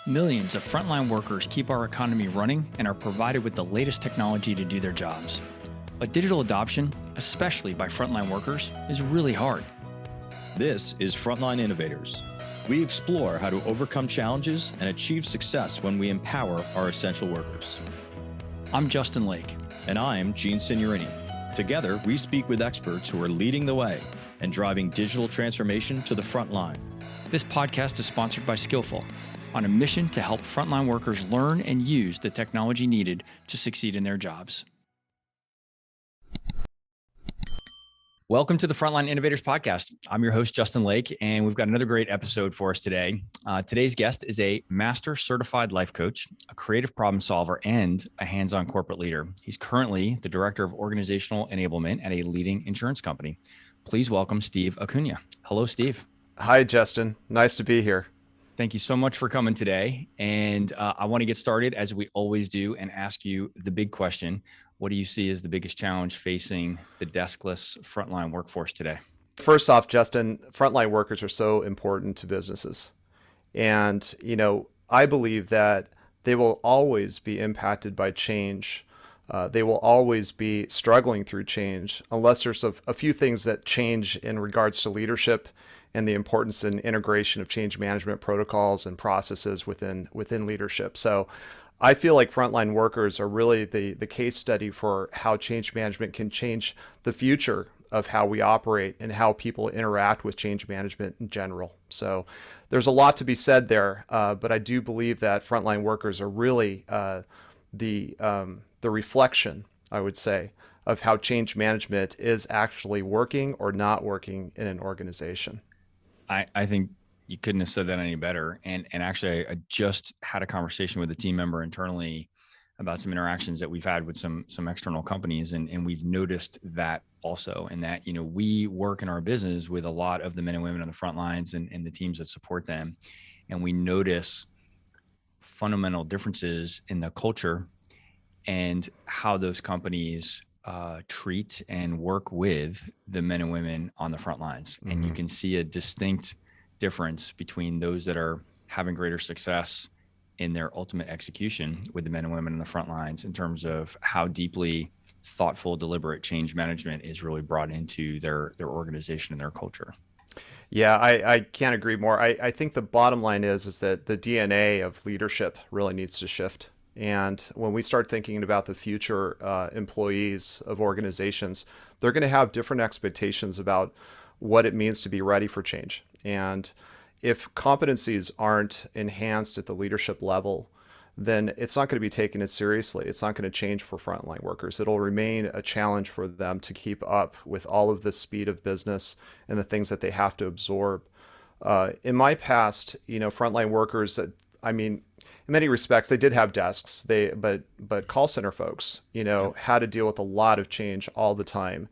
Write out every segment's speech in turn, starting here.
Millions of frontline workers keep our economy running and are provided with the latest technology to do their jobs. But digital adoption, especially by frontline workers, is really hard. This is Frontline Innovators. We explore how to overcome challenges and achieve success when we empower our essential workers. I'm Justin Lake. And I'm Gene Signorini. Together, we speak with experts who are leading the way and driving digital transformation to the front line. This podcast is sponsored by Skillful, on a mission to help frontline workers learn and use the technology needed to succeed in their jobs. Welcome to the Frontline Innovators podcast. I'm your host, Justin Lake, and we've got another great episode for us today. Today's guest is a master certified life coach, a creative problem solver, and a hands-on corporate leader. He's currently the Director of Organizational Enablement at a leading insurance company. Please welcome Steve Acuna. Hello, Steve. Hi, Justin. Nice to be here. Thank you so much for coming today. And I want to get started, as we always do, and ask you the big question. What do you see as the biggest challenge facing the deskless frontline workforce today? First off, Justin, frontline workers are so important to businesses. And, I believe that they will always be impacted by change. They will always be struggling through change, unless there's a few things that change in regards to leadership and the importance and integration of change management protocols and processes within leadership. So I feel like frontline workers are really the case study for how change management can change the future of how we operate and how people interact with change management in general. So there's a lot to be said there, but I do believe that frontline workers are really the reflection, I would say, of how change management is actually working or not working in an organization. I think you couldn't have said that any better. And actually, I just had a conversation with a team member internally about some interactions that we've had with some external companies. And we've noticed that also, in that, we work in our business with a lot of the men and women on the front lines and the teams that support them. And we notice fundamental differences in the culture and how those companies treat and work with the men and women on the front lines. Mm-hmm. And you can see a distinct difference between those that are having greater success in their ultimate execution with the men and women on the front lines in terms of how deeply thoughtful, deliberate change management is really brought into their organization and their culture. Yeah, I can't agree more. I think the bottom line is that the DNA of leadership really needs to shift. And when we start thinking about the future employees of organizations, they're going to have different expectations about what it means to be ready for change. And if competencies aren't enhanced at the leadership level, then it's not going to be taken as seriously. It's not going to change for frontline workers. It'll remain a challenge for them to keep up with all of the speed of business and the things that they have to absorb. In my past, frontline workers, in many respects, they did have desks. But call center folks, had to deal with a lot of change all the time,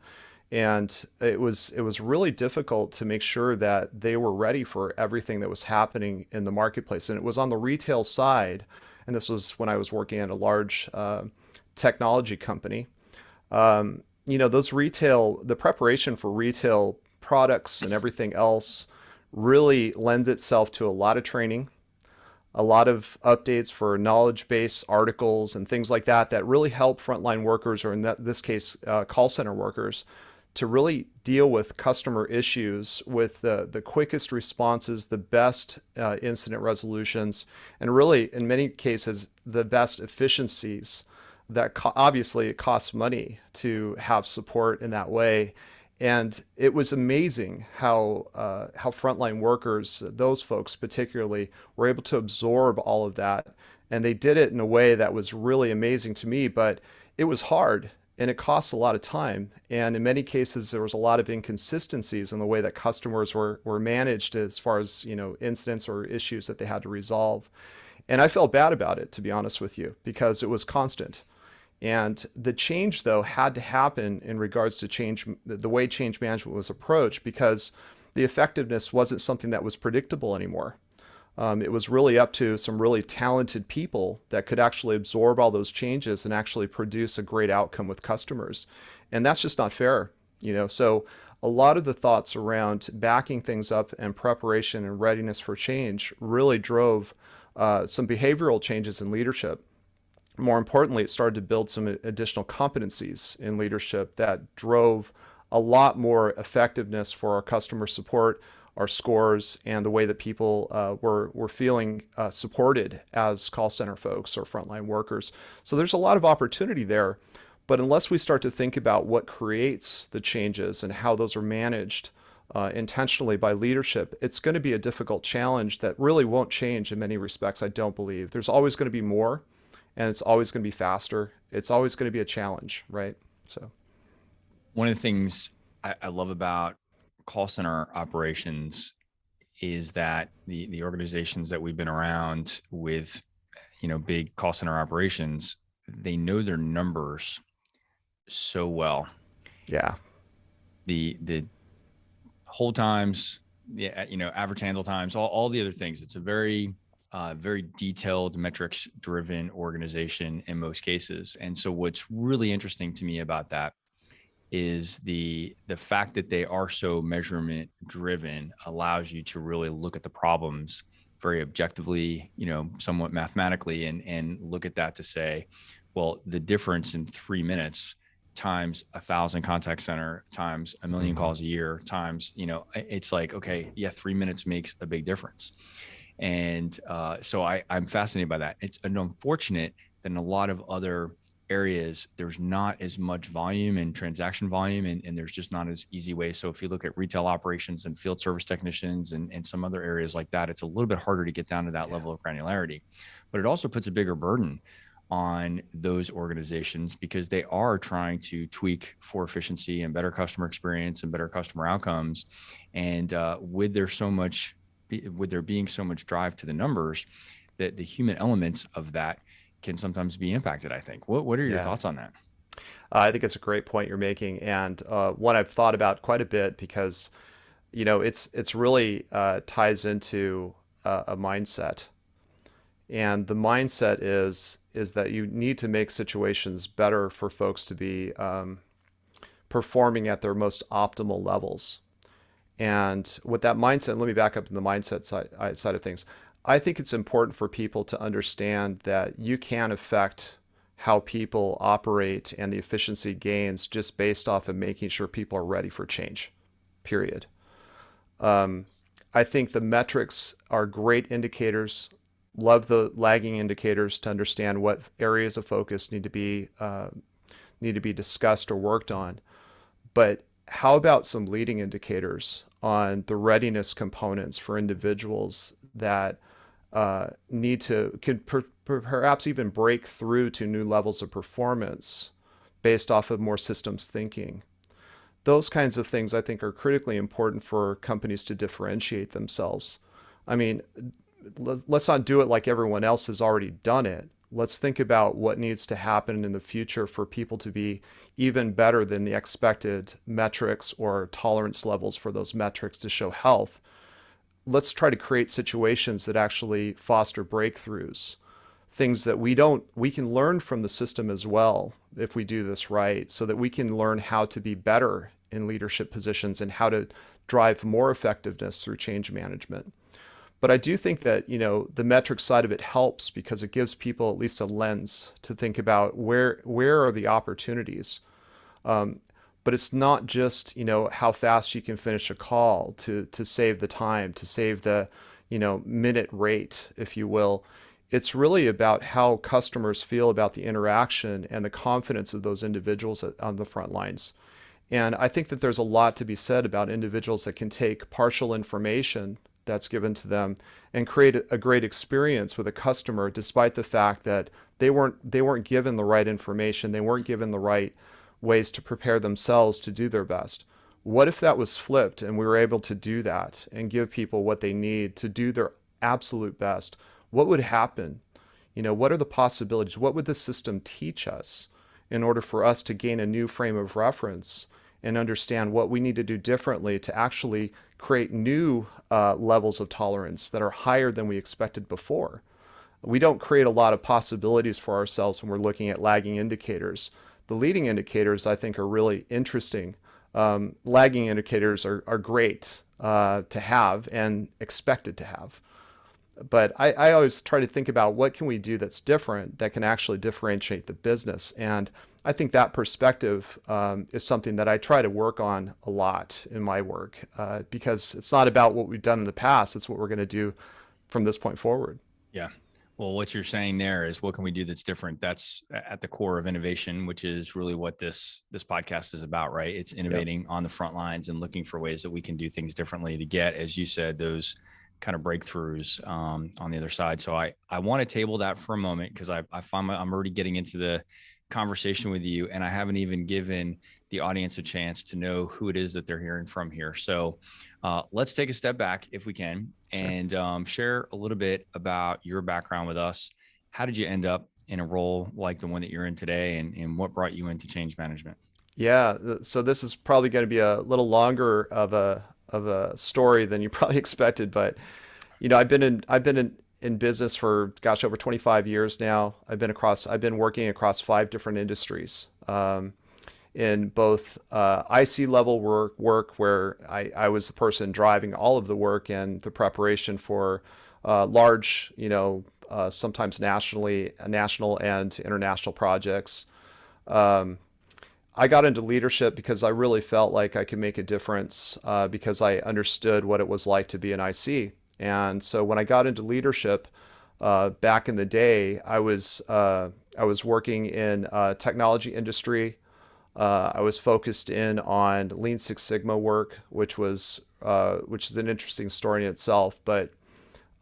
and it was really difficult to make sure that they were ready for everything that was happening in the marketplace. And it was on the retail side, and this was when I was working at a large technology company. The preparation for retail products and everything else really lends itself to a lot of training, a lot of updates for knowledge-based articles and things like that really help frontline workers, or in this case, call center workers, to really deal with customer issues with the quickest responses, the best incident resolutions, and really, in many cases, the best efficiencies. That obviously it costs money to have support in that way. And it was amazing how frontline workers, those folks particularly, were able to absorb all of that. And they did it in a way that was really amazing to me, but it was hard and it costs a lot of time. And in many cases, there was a lot of inconsistencies in the way that customers were managed as far as, incidents or issues that they had to resolve. And I felt bad about it, to be honest with you, because it was constant. And the change, though, had to happen in regards to change, the way change management was approached, because the effectiveness wasn't something that was predictable anymore. It was really up to some really talented people that could actually absorb all those changes and actually produce a great outcome with customers. And that's just not fair, So a lot of the thoughts around backing things up and preparation and readiness for change really drove some behavioral changes in leadership. More importantly, it started to build some additional competencies in leadership that drove a lot more effectiveness for our customer support, our scores, and the way that people were feeling supported as call center folks or frontline workers. So there's a lot of opportunity there. But unless we start to think about what creates the changes and how those are managed intentionally by leadership, it's going to be a difficult challenge that really won't change in many respects, I don't believe. There's always going to be more, and it's always going to be faster. It's always going to be a challenge, right? So one of the things I love about call center operations is that the organizations that we've been around with, big call center operations, they know their numbers so well. Yeah. The hold times, average handle times, all the other things. It's a very detailed, metrics driven organization in most cases. And so what's really interesting to me about that is the fact that they are so measurement driven allows you to really look at the problems very objectively, somewhat mathematically, and look at that to say, well, the difference in 3 minutes times 1,000 contact center times 1 million calls a year times, it's like, okay, yeah, 3 minutes makes a big difference. And so I'm fascinated by that. It's unfortunate that in a lot of other areas, there's not as much volume and transaction volume, and there's just not as easy ways. So if you look at retail operations and field service technicians and some other areas like that, it's a little bit harder to get down to that level of granularity. But it also puts a bigger burden on those organizations because they are trying to tweak for efficiency and better customer experience and better customer outcomes. And with there being so much drive to the numbers, that the human elements of that can sometimes be impacted, I think. What are your thoughts on that? I think it's a great point you're making, and one I've thought about quite a bit because, it's really ties into a mindset. And the mindset is that you need to make situations better for folks to be performing at their most optimal levels. And with that mindset, let me back up in the mindset side of things. I think it's important for people to understand that you can affect how people operate and the efficiency gains just based off of making sure people are ready for change, period. I think the metrics are great indicators. Love the lagging indicators to understand what areas of focus need to be discussed or worked on. But how about some leading indicators on the readiness components for individuals that could perhaps even break through to new levels of performance based off of more systems thinking? Those kinds of things I think are critically important for companies to differentiate themselves. I mean, let's not do it like everyone else has already done it. Let's think about what needs to happen in the future for people to be even better than the expected metrics or tolerance levels for those metrics to show health. Let's try to create situations that actually foster breakthroughs, things that we can learn from the system as well if we do this right, so that we can learn how to be better in leadership positions and how to drive more effectiveness through change management. But I do think that, the metrics side of it helps because it gives people at least a lens to think about where are the opportunities. But it's not just, how fast you can finish a call to save the time, to save the, minute rate, if you will. It's really about how customers feel about the interaction and the confidence of those individuals on the front lines. And I think that there's a lot to be said about individuals that can take partial information that's given to them and create a great experience with a customer, despite the fact that they weren't given the right information, they weren't given the right ways to prepare themselves to do their best. What if that was flipped and we were able to do that and give people what they need to do their absolute best? What would happen? What are the possibilities? What would the system teach us in order for us to gain a new frame of reference and understand what we need to do differently to actually create new levels of tolerance that are higher than we expected before? We don't create a lot of possibilities for ourselves when we're looking at lagging indicators. The leading indicators, I think, are really interesting. Lagging indicators are great to have and expected to have. But I always try to think about what can we do that's different that can actually differentiate the business. And I think that perspective is something that I try to work on a lot in my work, because it's not about what we've done in the past. It's what we're going to do from this point forward. Yeah. Well, what you're saying there is, what can we do that's different? That's at the core of innovation, which is really what this podcast is about, right? It's innovating on the front lines and looking for ways that we can do things differently to get, as you said, those kind of breakthroughs on the other side. So I want to table that for a moment, because I find I'm already getting into the conversation with you, and I haven't even given the audience a chance to know who it is that they're hearing from here. So let's take a step back, if we can, and share a little bit about your background with us. How did you end up in a role like the one that you're in today, and what brought you into change management? Yeah, so this is probably going to be a little longer of a story than you probably expected, but I've been in business for over 25 years now. I've been working across 5 different industries, in both IC level work where I was the person driving all of the work and the preparation for large, sometimes national and international projects. I got into leadership because I really felt like I could make a difference, because I understood what it was like to be an IC. And so when I got into leadership back in the day, I was working in technology industry. I was focused in on Lean Six Sigma work, which is an interesting story in itself. But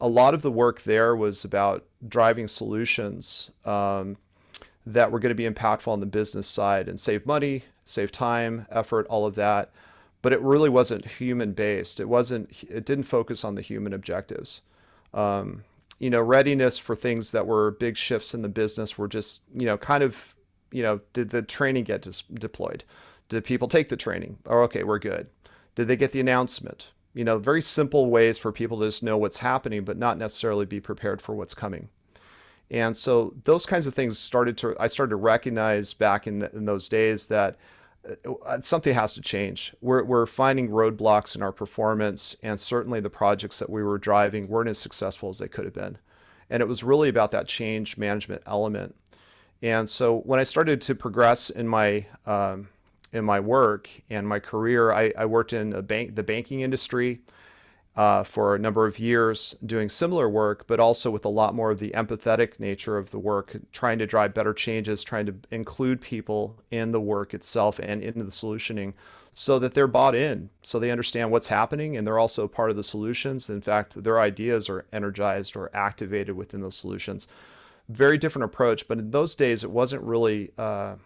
a lot of the work there was about driving solutions that were going to be impactful on the business side and save money, save time, effort, all of that. But it really wasn't human based. It didn't focus on the human objectives. Readiness for things that were big shifts in the business were just, did the training get deployed? Did people take the training? Oh, okay, we're good. Did they get the announcement? Very simple ways for people to just know what's happening, but not necessarily be prepared for what's coming. And so those kinds of things I started to recognize back in those days that something has to change. We're finding roadblocks in our performance, and certainly the projects that we were driving weren't as successful as they could have been. And it was really about that change management element. And so when I started to progress in my work and my career, I worked in the banking industry for a number of years, doing similar work, but also with a lot more of the empathetic nature of the work, trying to drive better changes, trying to include people in the work itself and into the solutioning so that they're bought in, so they understand what's happening and they're also part of the solutions. In fact, their ideas are energized or activated within those solutions. Very different approach, but in those days, it wasn't really, there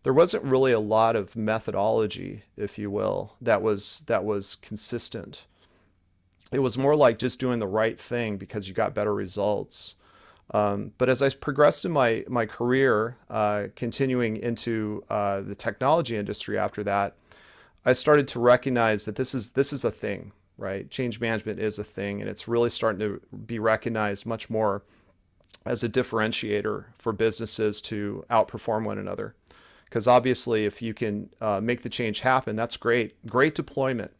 wasn't really a lot of methodology, if you will, that was consistent. It was more like just doing the right thing because you got better results. But as I progressed in my career, continuing into the technology industry after that, I started to recognize that this is a thing, right? Change management is a thing, and it's really starting to be recognized much more as a differentiator for businesses to outperform one another. Because obviously, if you can make the change happen, that's great. Great deployment.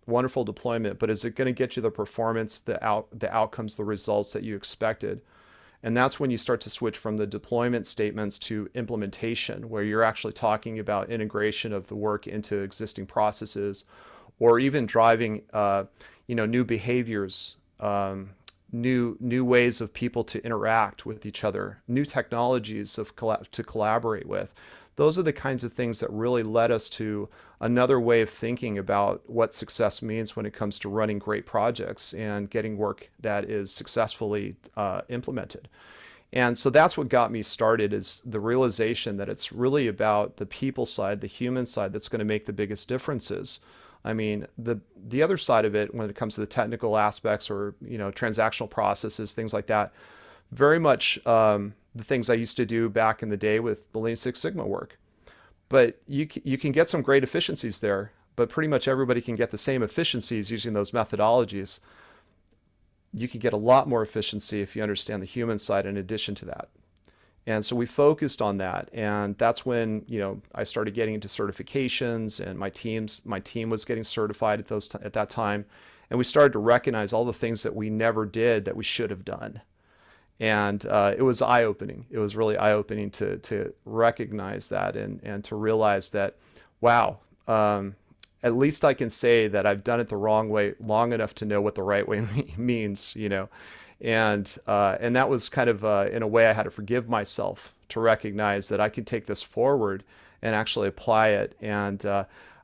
Wonderful deployment, but is it going to get you the performance, the outcomes, the results that you expected? And that's when you start to switch from the deployment statements to implementation, where you're actually talking about integration of the work into existing processes, or even driving, new behaviors, new ways of people to interact with each other, new technologies to collaborate with. Those are the kinds of things that really led us to another way of thinking about what success means when it comes to running great projects and getting work that is successfully implemented. And so that's what got me started, is the realization that it's really about the people side, the human side, that's going to make the biggest differences. I mean, the other side of it, when it comes to the technical aspects or transactional processes, things like that, very much the things I used to do back in the day with the Lean Six Sigma work. But you can get some great efficiencies there, but pretty much everybody can get the same efficiencies using those methodologies. You can get a lot more efficiency if you understand the human side in addition to that. And so we focused on that, and that's when I started getting into certifications, and my team was getting certified at that time, And we started to recognize all the things that we never did that we should have done. And it was eye-opening. It was really eye-opening to recognize that and to realize that, wow, at least I can say that I've done it the wrong way long enough to know what the right way means, you know. And that was kind of, in a way, I had to forgive myself to recognize that I can take this forward and actually apply it. And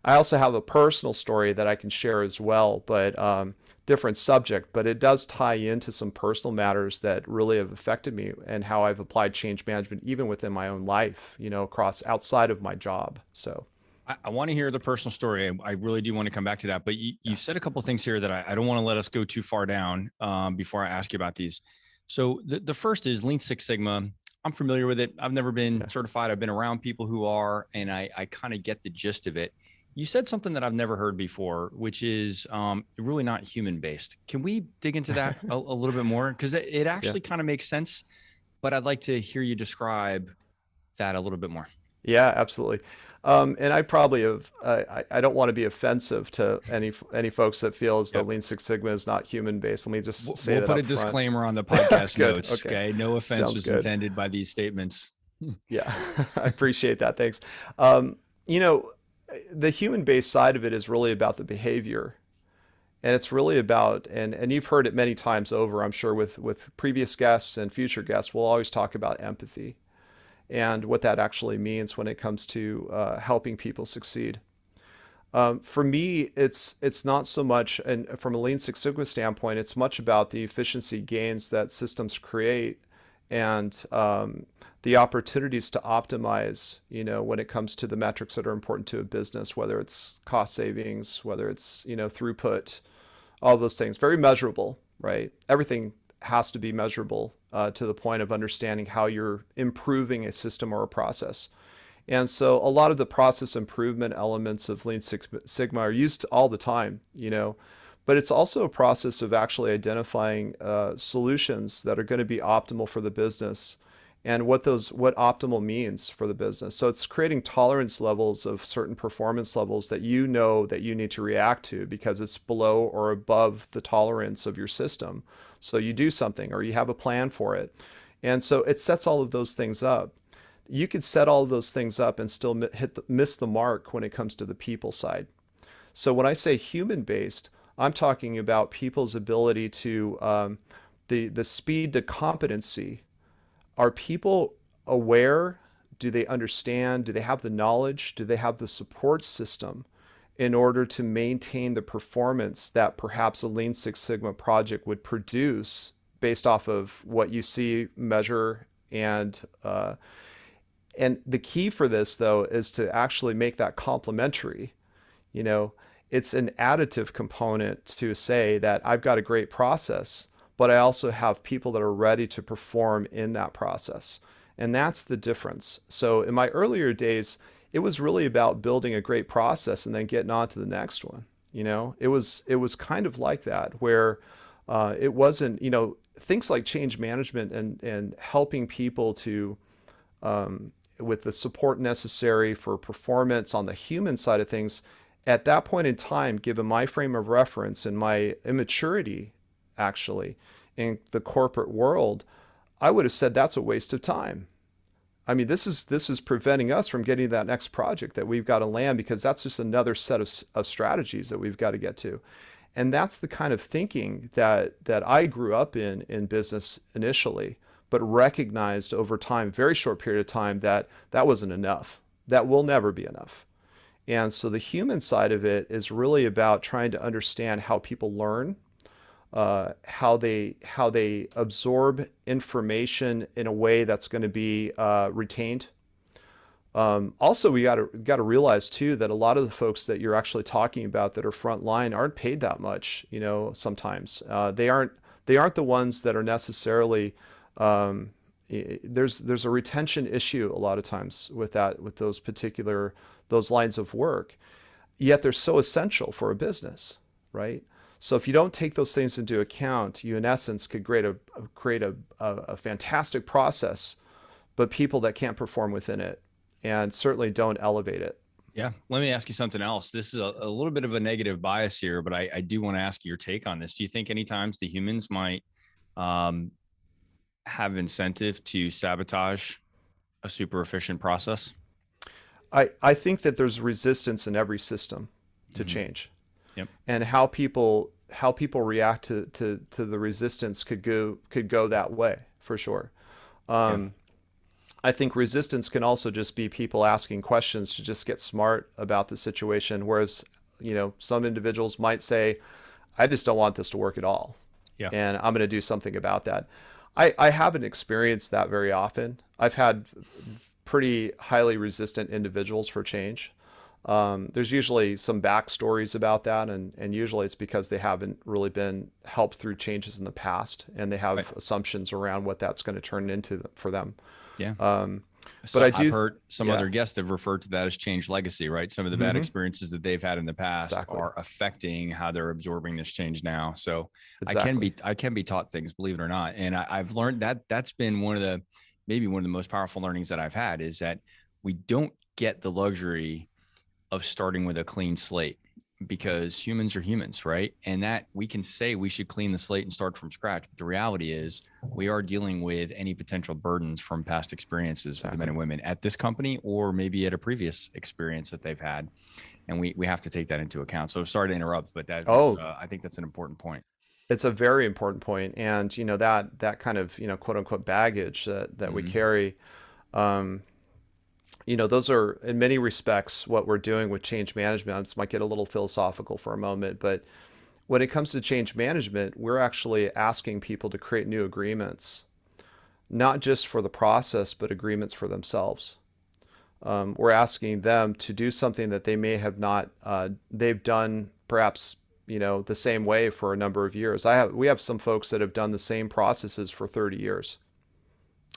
I also have a personal story that I can share as well, but different subject, but it does tie into some personal matters that really have affected me and how I've applied change management even within my own life, you know, across outside of my job. So I want to hear the personal story. I really do want to come back to that, but you said a couple of things here that I don't want to let us go too far down before I ask you about these. So the first is Lean Six Sigma. I'm familiar with it. I've never been certified. I've been around people who are, and I kind of get the gist of it. You said something that I've never heard before, which is really not human-based. Can we dig into that a little bit more? Because it actually kind of makes sense, but I'd like to hear you describe that a little bit more. Yeah, absolutely. And I probably have, I don't want to be offensive to any folks that feel as though Lean Six Sigma is not human-based. Let me just say that we'll put a disclaimer on the podcast notes. Okay. No offense was intended by these statements. Yeah, I appreciate that. Thanks. You know, the human-based side of it is really about the behavior. And it's really about, and you've heard it many times over, I'm sure, with previous guests and future guests, we'll always talk about empathy and what that actually means when it comes to helping people succeed. For me, it's not so much, and from a Lean Six Sigma standpoint, it's much about the efficiency gains that systems create and the opportunities to optimize, you know, when it comes to the metrics that are important to a business, whether it's cost savings, whether it's, you know, throughput, all those things, very measurable, right? Everything has to be measurable to the point of understanding how you're improving a system or a process. And so a lot of the process improvement elements of Lean Six Sigma are used all the time, you know, but it's also a process of actually identifying solutions that are going to be optimal for the business and what optimal means for the business. So it's creating tolerance levels of certain performance levels that you know that you need to react to because it's below or above the tolerance of your system. So you do something or you have a plan for it. And so it sets all of those things up. You could set all of those things up and still miss the mark when it comes to the people side. So when I say human-based, I'm talking about people's ability to, the speed to competency. Are people aware? Do they understand? Do they have the knowledge? Do they have the support system in order to maintain the performance that perhaps a Lean Six Sigma project would produce based off of what you see, measure, and the key for this, though, is to actually make that complementary. You know, it's an additive component to say that I've got a great process, but I also have people that are ready to perform in that process. And that's the difference. So in my earlier days, it was really about building a great process and then getting on to the next one. You know, it was kind of like that, where it wasn't, you know, things like change management and helping people to, with the support necessary for performance on the human side of things. At that point in time, given my frame of reference and my immaturity, actually, in the corporate world, I would have said that's a waste of time. I mean, this is preventing us from getting that next project that we've got to land, because that's just another set of strategies that we've got to get to. And that's the kind of thinking that I grew up in business initially, but recognized over time, very short period of time, that wasn't enough. That will never be enough. And so the human side of it is really about trying to understand how people learn, how they absorb information in a way that's going to be retained. Also, we got to realize too that a lot of the folks that you're actually talking about that are frontline aren't paid that much. You know, sometimes they aren't the ones that are necessarily. There's a retention issue a lot of times with those lines of work, yet they're so essential for a business, right? So if you don't take those things into account, you in essence could create a fantastic process, but people that can't perform within it and certainly don't elevate it. Yeah. Let me ask you something else. This is a little bit of a negative bias here, but I do want to ask your take on this. Do you think any times the humans might um, have incentive to sabotage a super efficient process? I think that there's resistance in every system to Mm-hmm. change, Yep. and how people react to the resistance could go that way for sure. Yeah. Um, I think resistance can also just be people asking questions to just get smart about the situation. Whereas, some individuals might say, I just don't want this to work at all. Yeah. And I'm going to do something about that. I haven't experienced that very often. I've had pretty highly resistant individuals for change. There's usually some backstories about that, and usually it's because they haven't really been helped through changes in the past, and they Right. have assumptions around what that's going to turn into for them. Yeah. Um, but So I I've do, heard some yeah, other guests have referred to that as change legacy, right? Some of the bad hmm experiences that they've had in the past exactly, are affecting how they're absorbing this change now. So exactly. I can be taught things, believe it or not. And I've learned that that's been maybe one of the most powerful learnings that I've had is that we don't get the luxury of starting with a clean slate because humans are humans, right? And that we can say we should clean the slate and start from scratch. But the reality is we are dealing with any potential burdens from past experiences of the men Exactly. and women at this company or maybe at a previous experience that they've had. And we have to take that into account. So sorry to interrupt, but that is, Oh, I think that's an important point. it's a very important point, and that kind of quote unquote baggage that we Mm-hmm. carry. Um, those are in many respects what we're doing with change management. This might get a little philosophical for a moment, but when it comes to change management, we're actually asking people to create new agreements, not just for the process, but agreements for themselves. We're asking them to do something that they may have not, they've done perhaps, the same way for a number of years. We have some folks that have done the same processes for 30 years,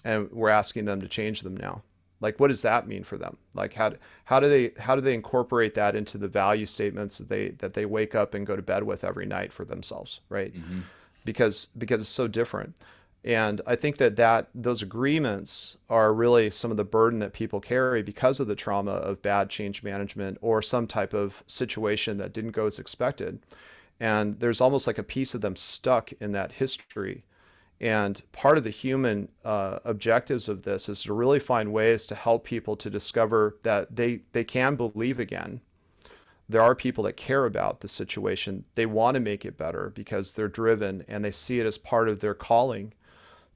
and we're asking them to change them now. Like, what does that mean for them? Like, how do they incorporate that into the value statements that they wake up and go to bed with every night for themselves, right? Mm-hmm. Because it's so different. And I think that those agreements are really some of the burden that people carry because of the trauma of bad change management or some type of situation that didn't go as expected. And there's almost like a piece of them stuck in that history. And part of the human objectives of this is to really find ways to help people to discover that they can believe again. There are people that care about the situation. They want to make it better because they're driven and they see it as part of their calling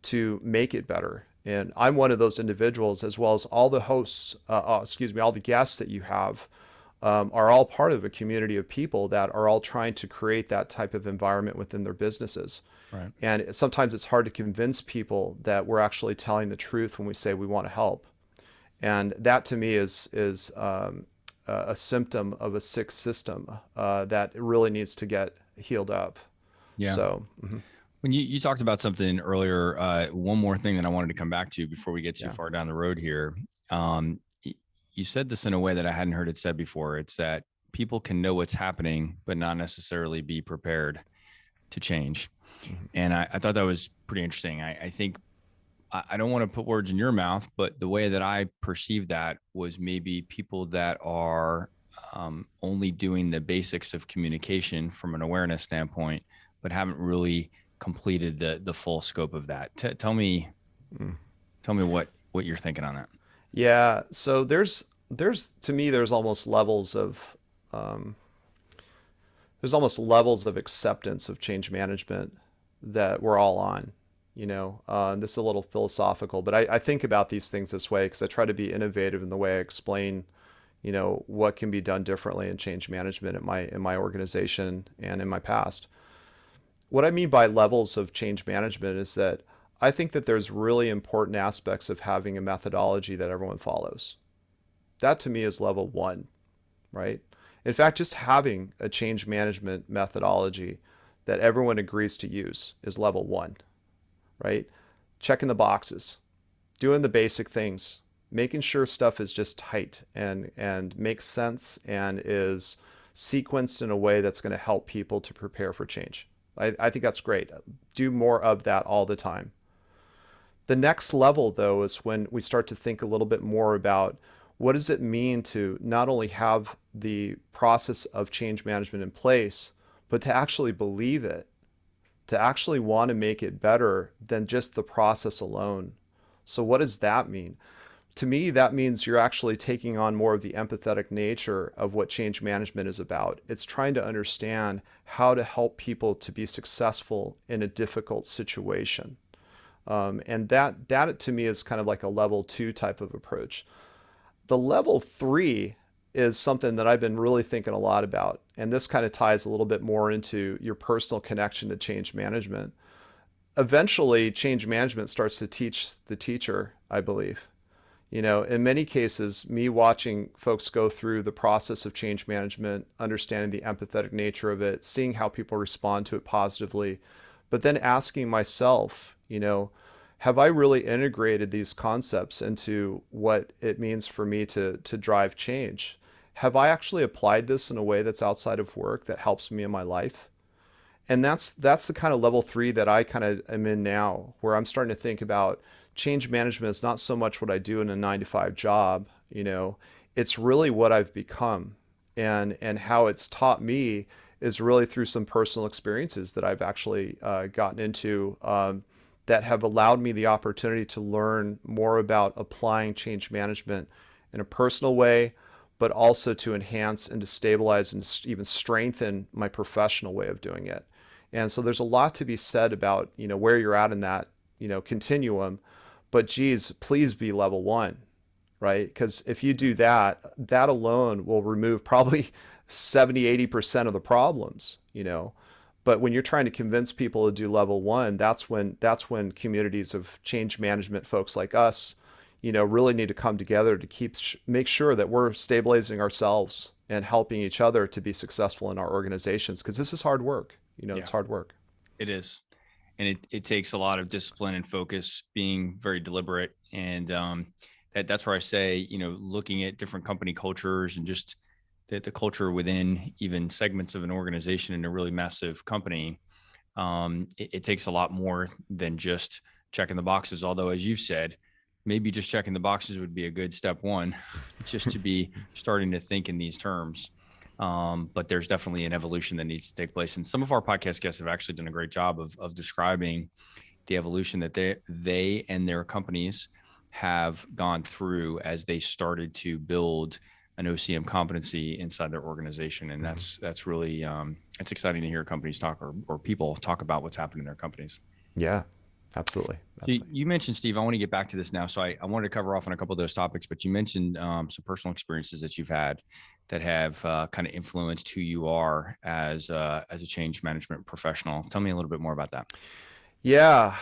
to make it better. And I'm one of those individuals, as well as all the hosts, all the guests that you have, are all part of a community of people that are all trying to create that type of environment within their businesses. Right. And sometimes it's hard to convince people that we're actually telling the truth when we say we want to help. And that to me is a symptom of a sick system that really needs to get healed up. Yeah. So, When you talked about something earlier, one more thing that I wanted to come back to before we get too yeah. far down the road here. You said this in a way that I hadn't heard it said before. It's that people can know what's happening, but not necessarily be prepared to change. Mhm. And I thought that was pretty interesting. I think I don't want to put words in your mouth, but the way that I perceived that was maybe people that are only doing the basics of communication from an awareness standpoint, but haven't really completed the full scope of that. Mm. Tell me what you're thinking on that. Yeah. So there's to me um, there's almost levels of acceptance of change management that we're all on. This is a little philosophical, but I think about these things this way because I try to be innovative in the way I explain, what can be done differently in change management in my organization and in my past. What I mean by levels of change management is that I think that there's really important aspects of having a methodology that everyone follows. That to me is level one, right? In fact, just having a change management methodology that everyone agrees to use is level one, right? Checking the boxes, doing the basic things, making sure stuff is just tight and makes sense and is sequenced in a way that's going to help people to prepare for change. I think that's great. Do more of that all the time. The next level, though, is when we start to think a little bit more about what does it mean to not only have the process of change management in place, but to actually believe it, to actually want to make it better than just the process alone? So what does that mean? To me, that means you're actually taking on more of the empathetic nature of what change management is about. It's trying to understand how to help people to be successful in a difficult situation. And that to me is kind of like a level 2 type of approach. The level 3 is something that I've been really thinking a lot about. And this kind of ties a little bit more into your personal connection to change management. Eventually, change management starts to teach the teacher, I believe. In many cases, me watching folks go through the process of change management, understanding the empathetic nature of it, seeing how people respond to it positively, but then asking myself, have I really integrated these concepts into what it means for me to drive change? Have I actually applied this in a way that's outside of work that helps me in my life? And that's the kind of level 3 that I kind of am in now, where I'm starting to think about change management is not so much what I do in a 9-to-5 job, it's really what I've become, and how it's taught me is really through some personal experiences that I've actually gotten into, that have allowed me the opportunity to learn more about applying change management in a personal way, but also to enhance and to stabilize and even strengthen my professional way of doing it. And so there's a lot to be said about, where you're at in that, continuum. But geez, please be level 1, right? Because if you do that, that alone will remove probably 70-80% of the problems, But when you're trying to convince people to do level 1, that's when communities of change management folks like us, really need to come together to make sure that we're stabilizing ourselves and helping each other to be successful in our organizations. Because this is hard work. Yeah, it's hard work. it is. And it takes a lot of discipline and focus, being very deliberate. And that's where I say, looking at different company cultures and just the culture within even segments of an organization in a really massive company, it takes a lot more than just checking the boxes. Although, as you've said, maybe just checking the boxes would be a good step 1, just to be starting to think in these terms. But there's definitely an evolution that needs to take place. And some of our podcast guests have actually done a great job of describing the evolution that they and their companies have gone through as they started to build an OCM competency inside their organization. And that's really, it's exciting to hear companies talk or people talk about what's happening in their companies. Yeah, absolutely. You mentioned, Steve, I want to get back to this now. So I wanted to cover off on a couple of those topics, but you mentioned some personal experiences that you've had that have kind of influenced who you are as a change management professional. Tell me a little bit more about that. Yeah,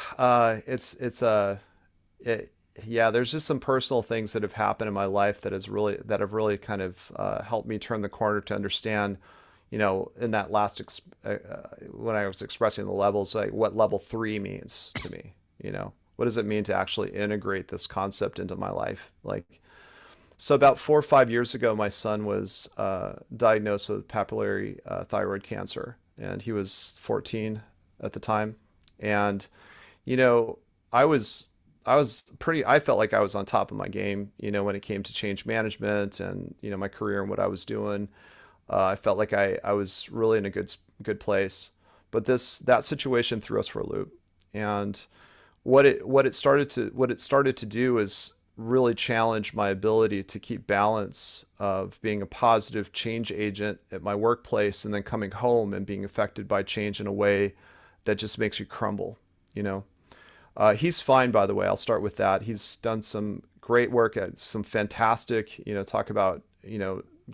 there's just some personal things that have happened in my life that have really kind of helped me turn the corner to understand, in that last when I was expressing the levels, like what level 3 means to me. What does it mean to actually integrate this concept into my life? So about 4 or 5 years ago, my son was diagnosed with papillary thyroid cancer, and he was 14 at the time. And, I felt like I was on top of my game, when it came to change management and, my career and what I was doing. I felt like I was really in a good place. But that situation threw us for a loop. And what it started to do is really challenge my ability to keep balance of being a positive change agent at my workplace and then coming home and being affected by change in a way that just makes you crumble. He's fine, by the way. I'll start with that. He's done some great work at some fantastic, talk about,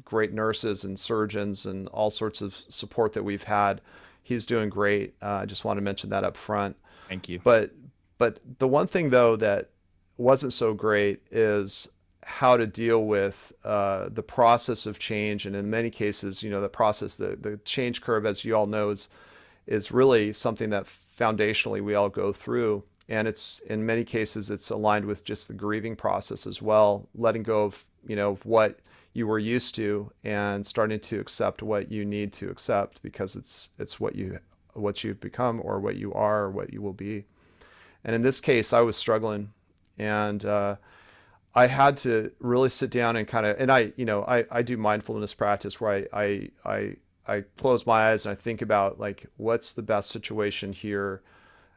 great nurses and surgeons and all sorts of support that we've had. He's doing great. I just want to mention that up front. Thank you. But the one thing, though, that wasn't so great is how to deal with the process of change. And in many cases, the process, the change curve, as you all know, is really something that foundationally we all go through. And it's, in many cases, it's aligned with just the grieving process as well, letting go of, what you were used to and starting to accept what you need to accept, because it's what you've become, or what you are, or what you will be. And in this case, I was struggling, and I had to really sit down and kind of, and I do mindfulness practice where I close my eyes and I think about like, what's the best situation here?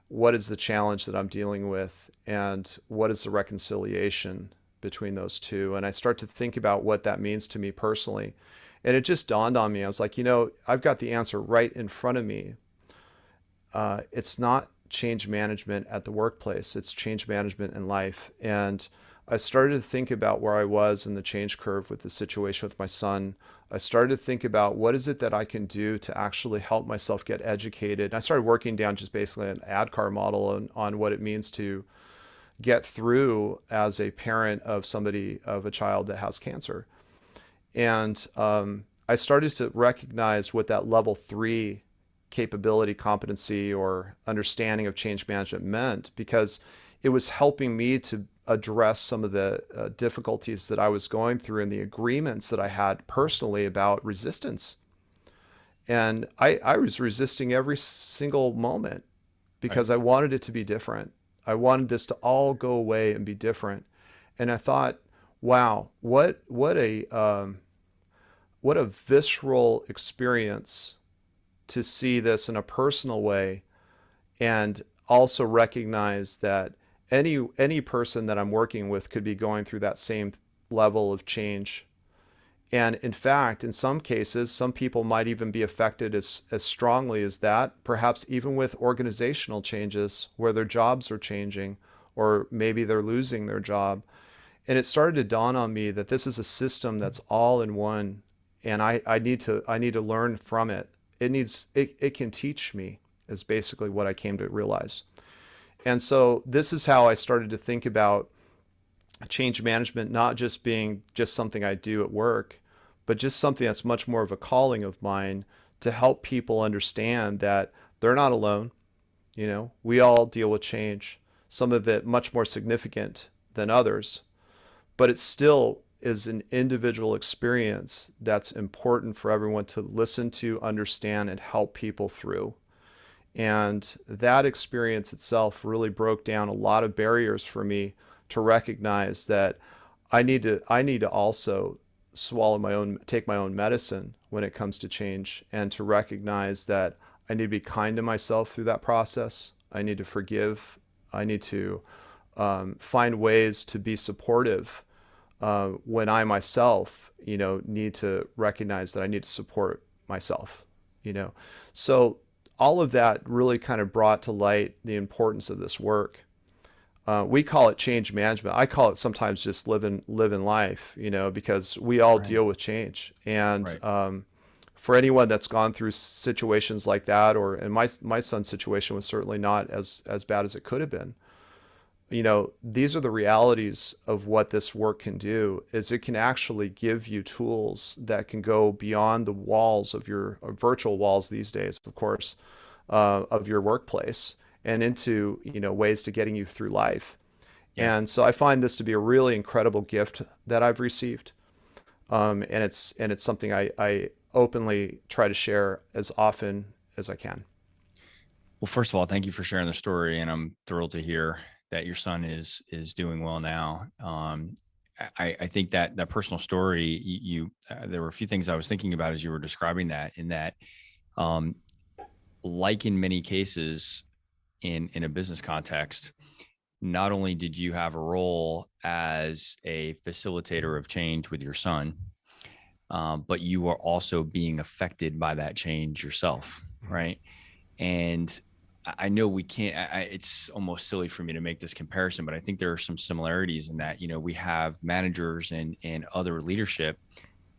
What is the challenge that I'm dealing with? And what is the reconciliation between those two? And I start to think about what that means to me personally. And it just dawned on me. I was like, I've got the answer right in front of me. It's not change management at the workplace, it's change management in life. And I started to think about where I was in the change curve with the situation with my son. I started to think about what is it that I can do to actually help myself get educated. And I started working down just basically an ADKAR model on what it means to get through as a parent of a child that has cancer. And I started to recognize what that level 3 capability, competency, or understanding of change management meant, because it was helping me to address some of the difficulties that I was going through and the agreements that I had personally about resistance. And I was resisting every single moment because I wanted it to be different. I wanted this to all go away and be different. And I thought, wow, what a visceral experience to see this in a personal way, and also recognize that any person that I'm working with could be going through that same level of change. And in fact, in some cases, some people might even be affected as strongly as that, perhaps even with organizational changes where their jobs are changing, or maybe they're losing their job. And it started to dawn on me that this is a system that's all in one, and I need to learn from it. It can teach me, is basically what I came to realize. And so this is how I started to think about change management, not just being just something I do at work, but just something that's much more of a calling of mine, to help people understand that they're not alone. We all deal with change, some of it much more significant than others, but it still is an individual experience that's important for everyone to listen to, understand, and help people through. And that experience itself really broke down a lot of barriers for me to recognize that I need to also take my own medicine when it comes to change, and to recognize that I need to be kind to myself through that process. I need to forgive. I need to find ways to be supportive when I myself, need to recognize that I need to support myself. So all of that really kind of brought to light the importance of this work. We call it change management. I call it sometimes just living life, because we all deal with change. And for anyone that's gone through situations like that, and my son's situation was certainly not as bad as it could have been. These are the realities of what this work can do, is it can actually give you tools that can go beyond the walls of your virtual walls these days, of course, of your workplace, and into, ways to getting you through life. Yeah. And so I find this to be a really incredible gift that I've received. And it's something I openly try to share as often as I can. Well, first of all, thank you for sharing the story, and I'm thrilled to hear that your son is doing well now. I think that personal story, there were a few things I was thinking about as you were describing that, in that, like in many cases in a business context, not only did you have a role as a facilitator of change with your son, but you were also being affected by that change yourself, right? And I know we can't, it's almost silly for me to make this comparison, but I think there are some similarities in that, we have managers and other leadership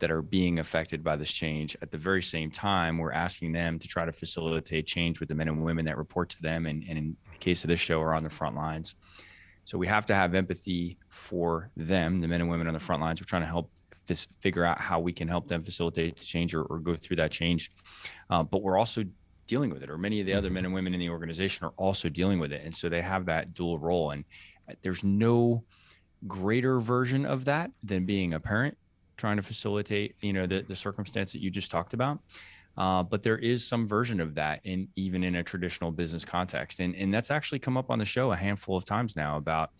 that are being affected by this change. At the very same time, we're asking them to try to facilitate change with the men and women that report to them, and in the case of this show, are on the front lines. So we have to have empathy for them, the men and women on the front lines. We're trying to help figure out how we can help them facilitate change or go through that change. But we're also dealing with it, or many of the other men and women in the organization are also dealing with it. And so they have that dual role. And there's no greater version of that than being a parent trying to facilitate, the circumstance that you just talked about. But there is some version of that even in a traditional business context. And that's actually come up on the show a handful of times now, about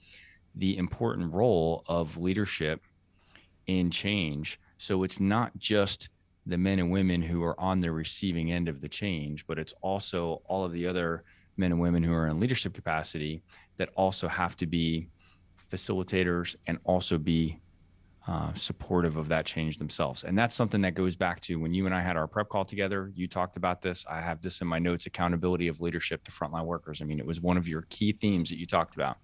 the important role of leadership in change. So it's not just the men and women who are on the receiving end of the change, but it's also all of the other men and women who are in leadership capacity that also have to be facilitators and also be supportive of that change themselves. And that's something that goes back to when you and I had our prep call together. You talked about this. I have this in my notes: accountability of leadership to frontline workers. I mean, it was one of your key themes that you talked about.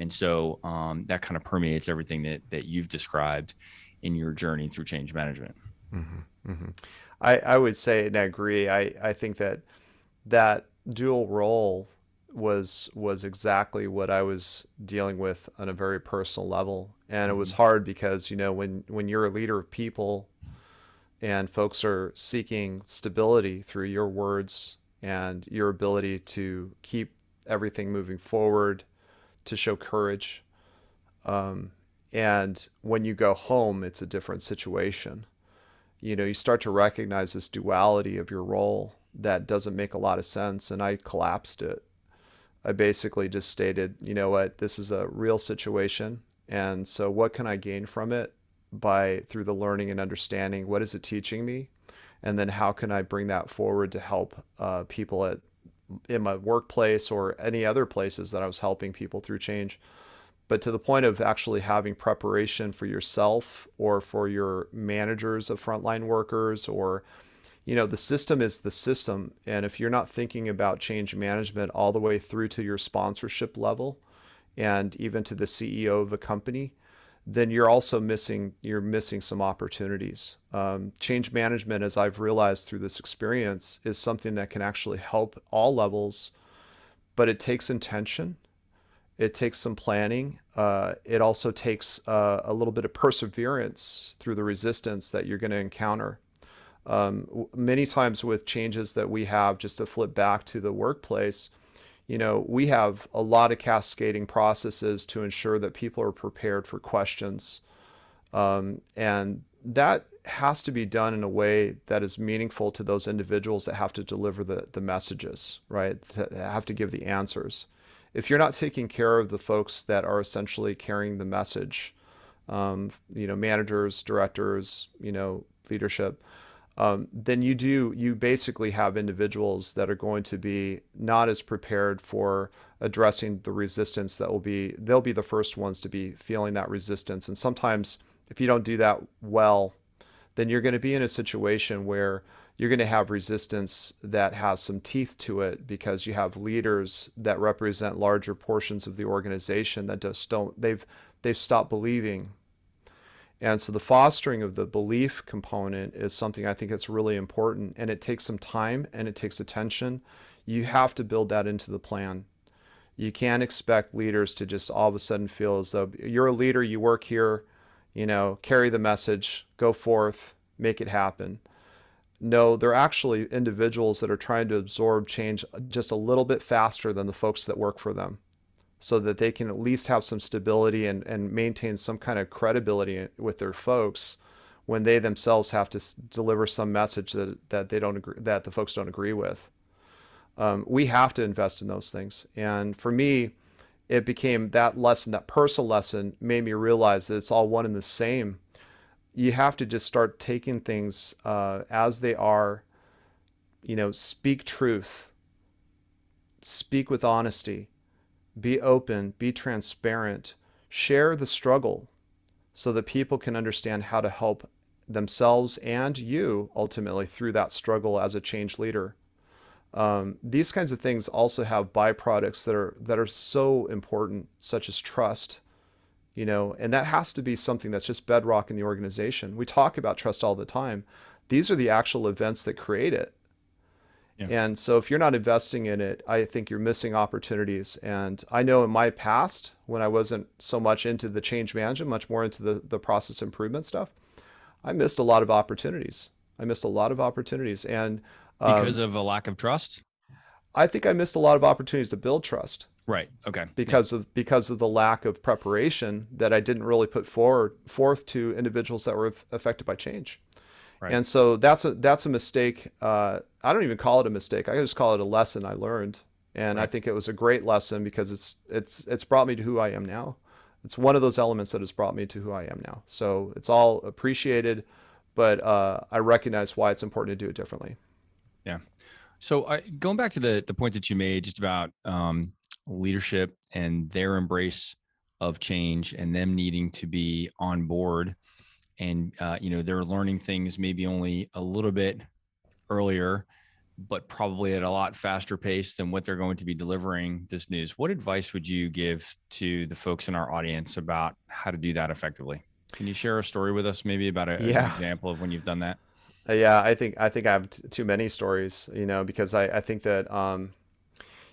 And so that kind of permeates everything that you've described in your journey through change management. Mm-hmm. Mm-hmm. I would say and I agree. I think that dual role was exactly what I was dealing with on a very personal level. And it was hard because, when you're a leader of people and folks are seeking stability through your words and your ability to keep everything moving forward, to show courage. And when you go home, it's a different situation. You start to recognize this duality of your role that doesn't make a lot of sense. And I collapsed it. I basically just stated, you know what, this is a real situation. And so what can I gain from it through the learning and understanding? What is it teaching me? And then how can I bring that forward to help people in my workplace or any other places that I was helping people through change? But to the point of actually having preparation for yourself or for your managers of frontline workers, or the system is the system. And if you're not thinking about change management all the way through to your sponsorship level and even to the CEO of a company, then you're missing some opportunities. Change management, as I've realized through this experience, is something that can actually help all levels, but it takes intention. It takes some planning. It also takes a little bit of perseverance through the resistance that you're going to encounter. Many times with changes that we have, just to flip back to the workplace, we have a lot of cascading processes to ensure that people are prepared for questions. And that has to be done in a way that is meaningful to those individuals that have to deliver the messages, right? To have to give the answers. If you're not taking care of the folks that are essentially carrying the message, managers, directors, leadership, then you basically have individuals that are going to be not as prepared for addressing the resistance they'll be the first ones to be feeling that resistance. And sometimes if you don't do that well, then you're going to be in a situation where you're going to have resistance that has some teeth to it, because you have leaders that represent larger portions of the organization that they've stopped believing. And so the fostering of the belief component is something I think that's really important, and it takes some time and it takes attention. You have to build that into the plan. You can't expect leaders to just all of a sudden feel as though you're a leader, you work here, carry the message, go forth, make it happen. No, they're actually individuals that are trying to absorb change just a little bit faster than the folks that work for them, so that they can at least have some stability and maintain some kind of credibility with their folks when they themselves have to deliver some message that they don't agree, that the folks don't agree with. We have to invest in those things. And for me, it became that lesson, that personal lesson made me realize that it's all one and the same. You have to just start taking things as they are, speak truth, speak with honesty, be open, be transparent, share the struggle so that people can understand how to help themselves and you ultimately through that struggle as a change leader. These kinds of things also have byproducts that are so important, such as trust, and that has to be something that's just bedrock in the organization. We talk about trust all the time. These are the actual events that create it. Yeah. And so if you're not investing in it, I think you're missing opportunities. And I know in my past, when I wasn't so much into the change management, much more into the process improvement stuff, I missed a lot of opportunities. And because of a lack of trust? I think I missed a lot of opportunities to build trust. Right. Okay. Because of the lack of preparation that I didn't really put forth to individuals that were affected by change. Right. And so that's a mistake. I don't even call it a mistake. I just call it a lesson I learned. And right. I think it was a great lesson because it's brought me to who I am now. It's one of those elements that has brought me to who I am now. So it's all appreciated, but I recognize why it's important to do it differently. Yeah. So going back to the point that you made just about leadership and their embrace of change and them needing to be on board, and they're learning things maybe only a little bit earlier, but probably at a lot faster pace than what they're going to be delivering this news. What advice would you give to the folks in our audience about how to do that effectively? Can you share a story with us, maybe about an Yeah. example of when you've done that? Yeah, I think I have too many stories, because I think that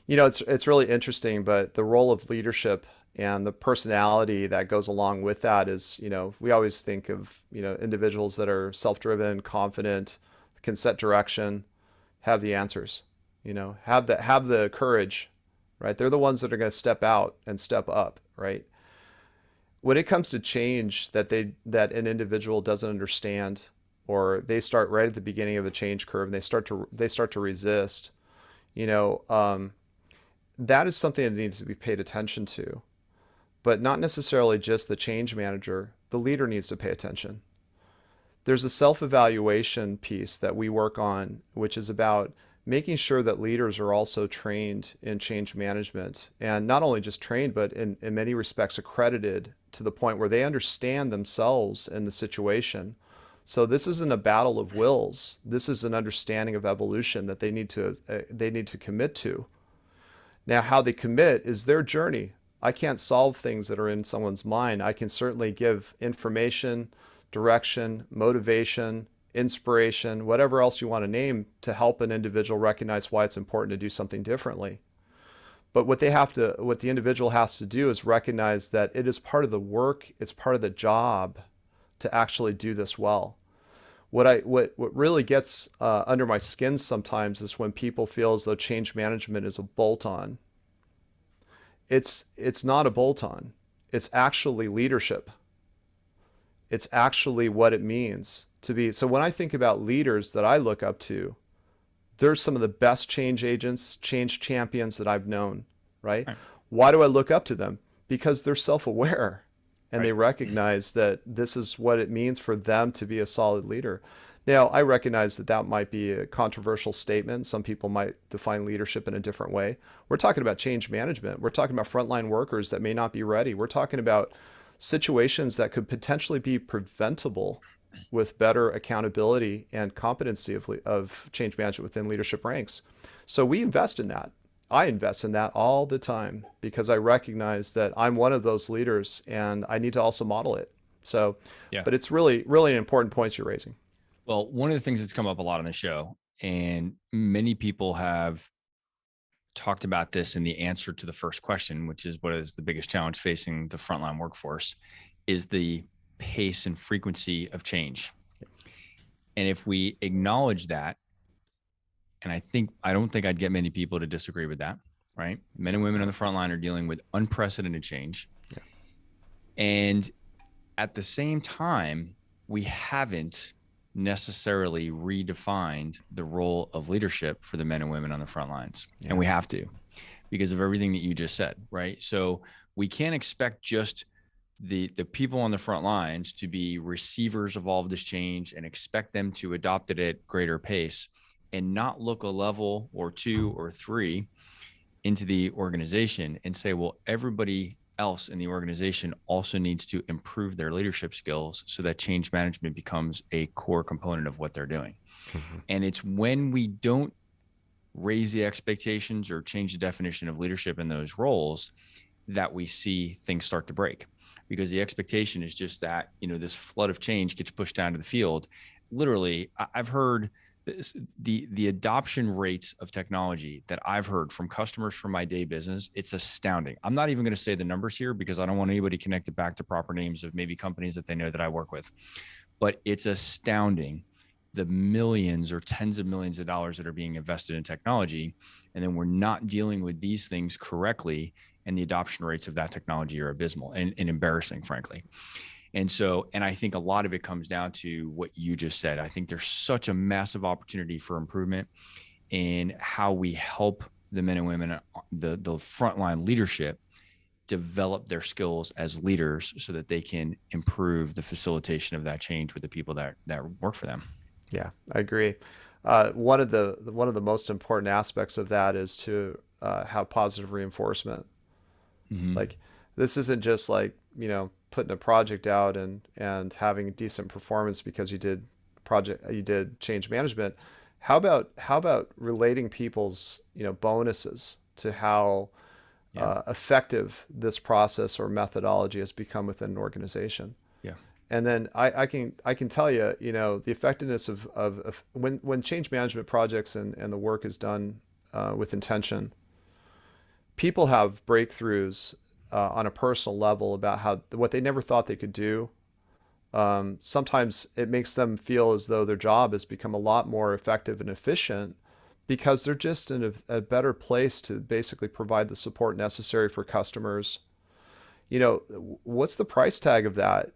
it's really interesting, but the role of leadership and the personality that goes along with that is, we always think of, individuals that are self-driven, confident, can set direction, have the answers, have the courage, right? They're the ones that are going to step out and step up, right? When it comes to change that an individual doesn't understand, or they start right at the beginning of the change curve and they start to resist, you know, um, that is something that needs to be paid attention to, but not necessarily just the change manager. The leader needs to pay attention. There's a self-evaluation piece that we work on, which is about making sure that leaders are also trained in change management, and not only just trained, but in many respects accredited to the point where they understand themselves in the situation. So this isn't a battle of wills. This is an understanding of evolution that they need to commit to. Now, how they commit is their journey. I can't solve things that are in someone's mind. I can certainly give information, direction, motivation, inspiration, whatever else you want to name, to help an individual recognize why it's important to do something differently. But what the individual has to do is recognize that it is part of the work, it's part of the job to actually do this well. What really gets under my skin sometimes is when people feel as though change management is a bolt-on. It's not a bolt-on. It's actually leadership. It's actually what it means to be. So when I think about leaders that I look up to, they're some of the best change agents, change champions that I've known, right? Right. Why do I look up to them? Because they're self-aware and Right. they recognize that this is what it means for them to be a solid leader. Now, I recognize that that might be a controversial statement. Some people might define leadership in a different way. We're talking about change management. We're talking about frontline workers that may not be ready. We're talking about situations that could potentially be preventable with better accountability and competency of change management within leadership ranks. So we invest in that. I invest in that all the time because I recognize that I'm one of those leaders and I need to also model it. So, Yeah. but it's really, really an important point you're raising. Well, one of the things that's come up a lot on the show, and many people have talked about this in the answer to the first question, which is what is the biggest challenge facing the frontline workforce, is the pace and frequency of change. And if we acknowledge that, and I don't think I'd get many people to disagree with that, right? Men and women on the front line are dealing with unprecedented change. Yeah. And at the same time, we haven't necessarily redefined the role of leadership for the men and women on the front lines. Yeah. And we have to, because of everything that you just said, right? So we can't expect just the people on the front lines to be receivers of all of this change and expect them to adopt it at greater pace and not look a level or two or three into the organization and say, well, everybody else in the organization also needs to improve their leadership skills so that change management becomes a core component of what they're doing. Mm-hmm. And it's when we don't raise the expectations or change the definition of leadership in those roles that we see things start to break, because the expectation is just that, this flood of change gets pushed down to the field. Literally, I've heard the adoption rates of technology that I've heard from customers from my day business, it's astounding. I'm not even going to say the numbers here because I don't want anybody connected back to proper names of maybe companies that they know that I work with, but it's astounding the millions or tens of millions of dollars that are being invested in technology. And then we're not dealing with these things correctly. And the adoption rates of that technology are abysmal and embarrassing, frankly. And I think a lot of it comes down to what you just said. I think there's such a massive opportunity for improvement in how we help the men and women, the frontline leadership, develop their skills as leaders so that they can improve the facilitation of that change with the people that work for them. Yeah, I agree. One of the most important aspects of that is to have positive reinforcement. Mm-hmm. Like, this isn't just like, putting a project out and having decent performance because you did change management. How about relating people's bonuses to how effective this process or methodology has become within an organization? Yeah. And then I can tell you, the effectiveness of when change management projects and the work is done with intention, people have breakthroughs on a personal level about what they never thought they could do. Sometimes it makes them feel as though their job has become a lot more effective and efficient because they're just in a better place to basically provide the support necessary for customers. What's the price tag of that?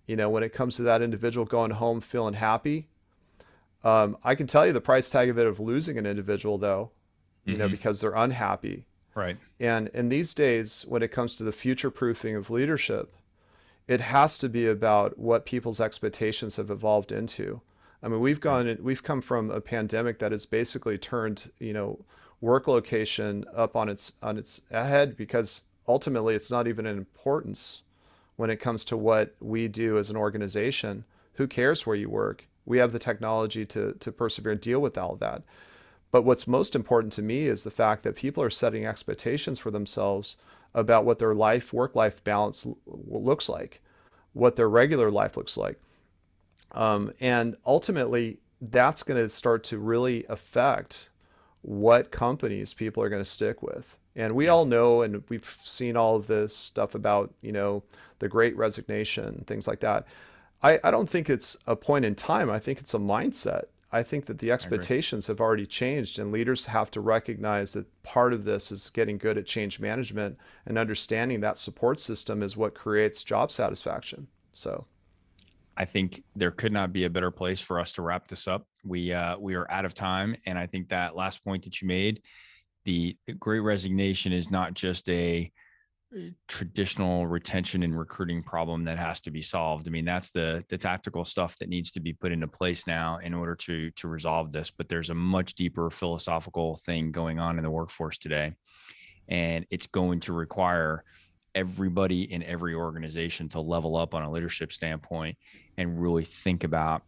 When it comes to that individual going home feeling happy, I can tell you the price tag of it of losing an individual though, because they're unhappy. Right. And in these days, when it comes to the future proofing of leadership, it has to be about what people's expectations have evolved into. I mean, we've come from a pandemic that has basically turned, work location up on its head, because ultimately it's not even an importance when it comes to what we do as an organization. Who cares where you work? We have the technology to persevere and deal with all of that. But what's most important to me is the fact that people are setting expectations for themselves about what their work-life balance looks like, what their regular life looks like. And ultimately, that's going to start to really affect what companies people are going to stick with. And we all know, and we've seen all of this stuff about, the Great Resignation, things like that. I don't think it's a point in time. I think it's a mindset. I think that the expectations have already changed, and leaders have to recognize that part of this is getting good at change management and understanding that support system is what creates job satisfaction. So I think there could not be a better place for us to wrap this up. We are out of time. And I think that last point that you made, the Great Resignation is not just a traditional retention and recruiting problem that has to be solved. I mean, that's the tactical stuff that needs to be put into place now in order to resolve this. But there's a much deeper philosophical thing going on in the workforce today. And it's going to require everybody in every organization to level up on a leadership standpoint and really think about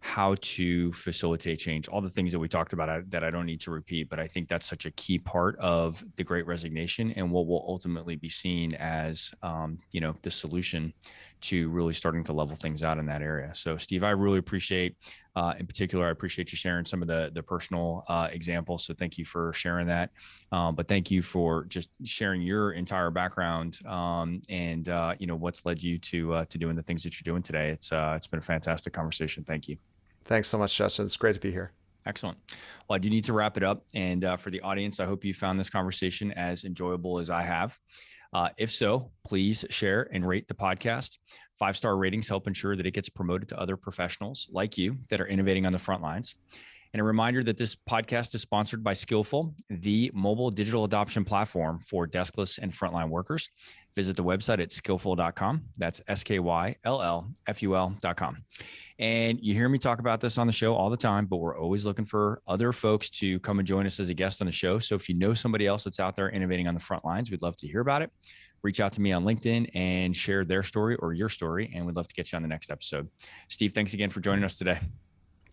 how to facilitate change, all the things that we talked about that I don't need to repeat, but I think that's such a key part of the Great Resignation and what will ultimately be seen as, the solution to really starting to level things out in that area. So Steve, I really appreciate, in particular, I appreciate you sharing some of the personal examples. So thank you for sharing that. But thank you for just sharing your entire background and what's led you to doing the things that you're doing today. It's been a fantastic conversation. Thank you. Thanks so much, Justin. It's great to be here. Excellent. Well, I do need to wrap it up. And for the audience, I hope you found this conversation as enjoyable as I have. If so, please share and rate the podcast. 5-star ratings help ensure that it gets promoted to other professionals like you that are innovating on the front lines. And a reminder that this podcast is sponsored by Skillful, the mobile digital adoption platform for deskless and frontline workers. Visit the website at skillful.com. That's SKYLLFUL.com. And you hear me talk about this on the show all the time, but we're always looking for other folks to come and join us as a guest on the show. So if you know somebody else that's out there innovating on the front lines, we'd love to hear about it. Reach out to me on LinkedIn and share their story or your story, and we'd love to get you on the next episode. Steve, thanks again for joining us today.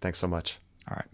Thanks so much. All right.